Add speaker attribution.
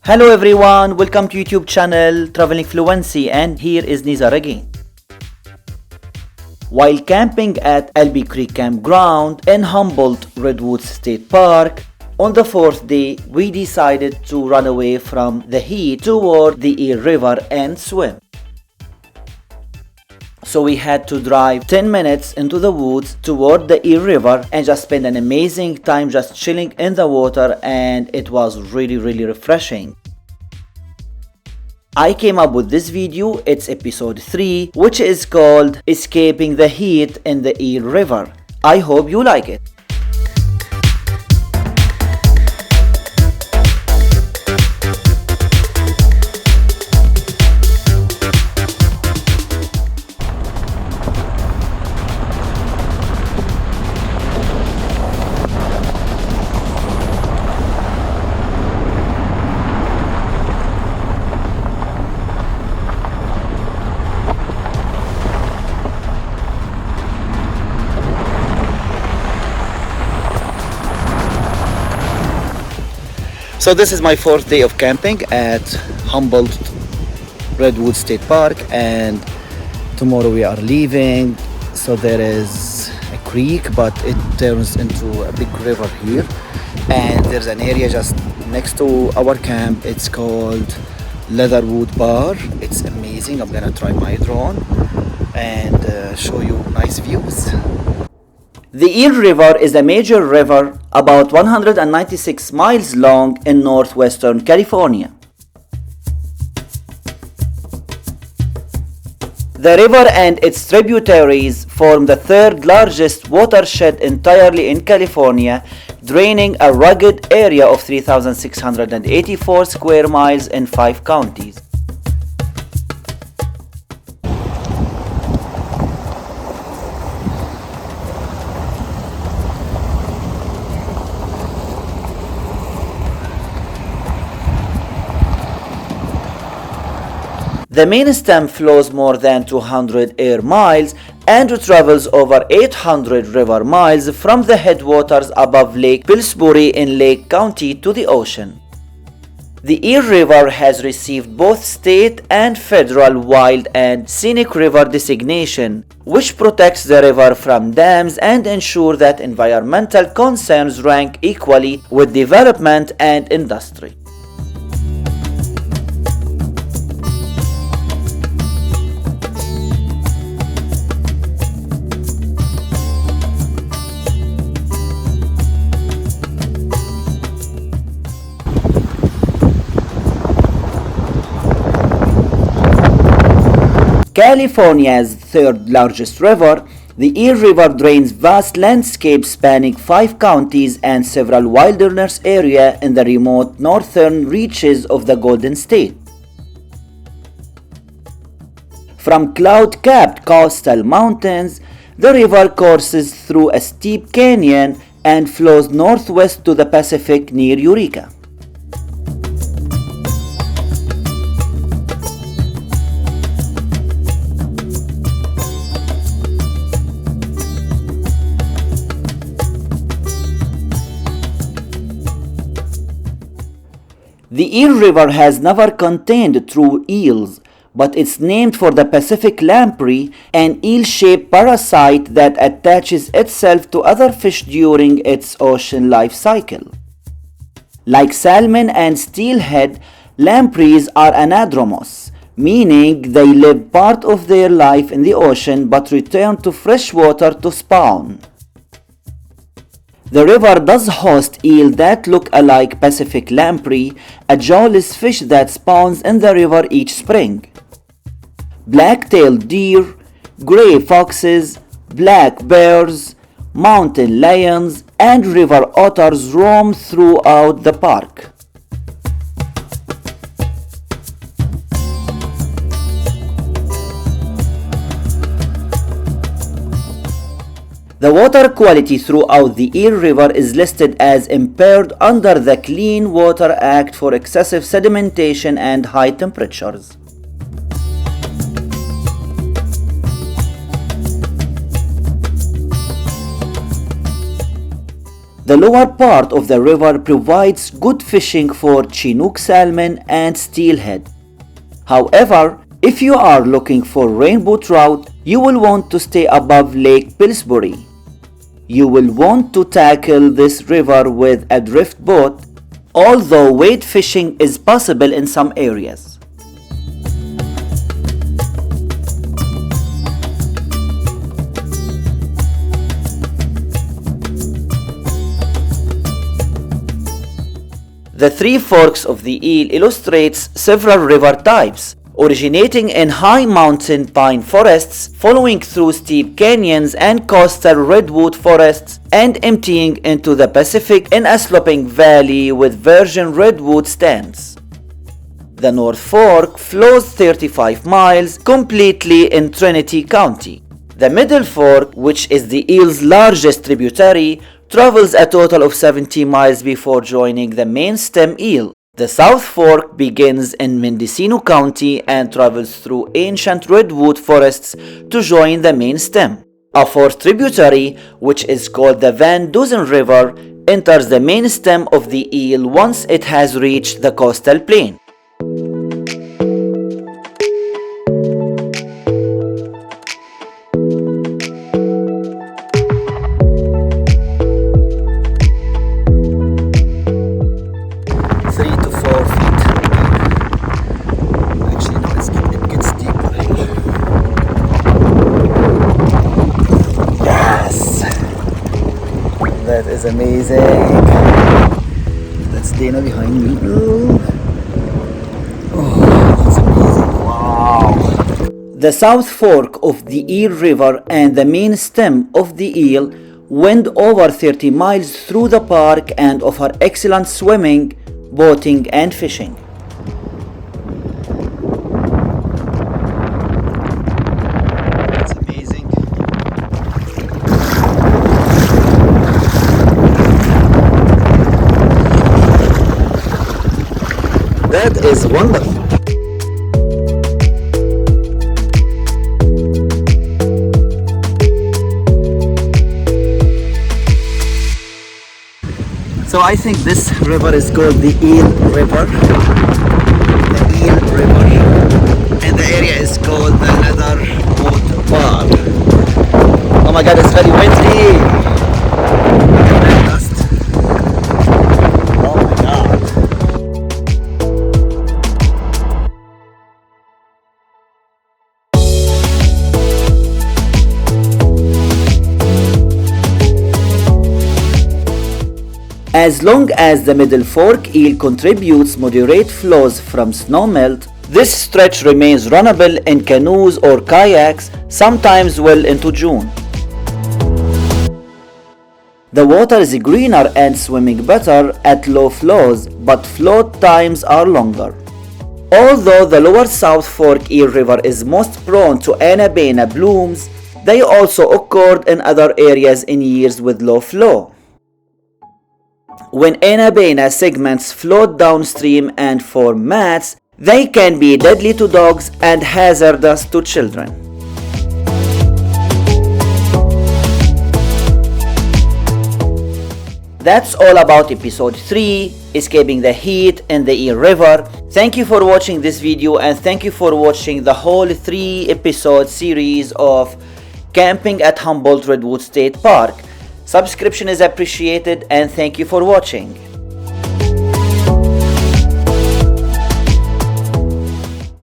Speaker 1: Hello everyone, welcome to YouTube channel Traveling Fluency, and here is Nizar again. While camping at Elbe Creek Campground in Humboldt Redwoods State Park, on the fourth day we decided to run away from the heat toward the Eel River and swim. So we had to drive 10 minutes into the woods toward the Eel River and just spend an amazing time just chilling in the water, and it was really refreshing. I came up with this video, it's episode 3, which is called Escaping the Heat in the Eel River. I hope you like it. So this is my fourth day of camping at Humboldt Redwoods State Park, and tomorrow we are leaving. So there is a creek, but it turns into a big river here, and there's an area just next to our camp. It's called Leatherwood Bar. It's amazing. I'm gonna try my drone and show you nice views. The Eel River is a major river about 196 miles long in northwestern California. The river and its tributaries form the third largest watershed entirely in California, draining a rugged area of 3,684 square miles in 5 counties. The main stem flows more than 200 air miles and travels over 800 river miles from the headwaters above Lake Pillsbury in Lake County to the ocean. The Eel River has received both state and federal wild and scenic river designation, which protects the river from dams and ensure that environmental concerns rank equally with development and industry. California's third largest river, the Eel River drains vast landscapes spanning 5 counties and several wilderness areas in the remote northern reaches of the Golden State. From cloud-capped coastal mountains, the river courses through a steep canyon and flows northwest to the Pacific near Eureka. The Eel River has never contained true eels, but it's named for the Pacific lamprey, an eel-shaped parasite that attaches itself to other fish during its ocean life cycle. Like salmon and steelhead, lampreys are anadromous, meaning they live part of their life in the ocean but return to fresh water to spawn. The river does host eel that look alike Pacific lamprey, a jawless fish that spawns in the river each spring. Black-tailed deer, gray foxes, Black bears, mountain lions, and river otters roam throughout the park. The water quality throughout the Eel River is listed as impaired under the Clean Water Act for excessive sedimentation and high temperatures. The lower part of the river provides good fishing for Chinook salmon and steelhead. However, if you are looking for rainbow trout, you will want to stay above Lake Pillsbury. You will want to tackle this river with a drift boat, although wade fishing is possible in some areas. The three forks of the Eel illustrates several river types, originating in high mountain pine forests, following through steep canyons and coastal redwood forests, and emptying into the Pacific in a sloping valley with virgin redwood stands. The North Fork flows 35 miles completely in Trinity County. The Middle Fork, which is the Eel's largest tributary, travels a total of 70 miles before joining the main stem Eel. The South Fork begins in Mendocino County and travels through ancient redwood forests to join the main stem. A fourth tributary, which is called the Van Duzen River, enters the main stem of the Eel once it has reached the coastal plain. That is amazing. That's Dana behind me. Oh, that's amazing. Wow. The South Fork of the Eel River and the main stem of the Eel wind over 30 miles through the park and offer excellent swimming, boating, and fishing. That is wonderful. So I think this river is called the Eel River. The Eel River. And the area is called the Leather Boat Bar. Oh my god, it's very windy. As long as the Middle Fork Eel contributes moderate flows from snowmelt, this stretch remains runnable in canoes or kayaks, sometimes well into June. The water is greener and swimming better at low flows, but float times are longer. Although the lower South Fork Eel River is most prone to Anabaena blooms, they also occurred in other areas in years with low flow. When Anabaena segments float downstream and form mats, they can be deadly to dogs and hazardous to children. That's all about episode 3, Escaping the Heat in the Eel River. Thank you for watching this video and thank you for watching the whole 3-episode series of Camping at Humboldt Redwoods State Park. Subscription is appreciated and thank you for watching.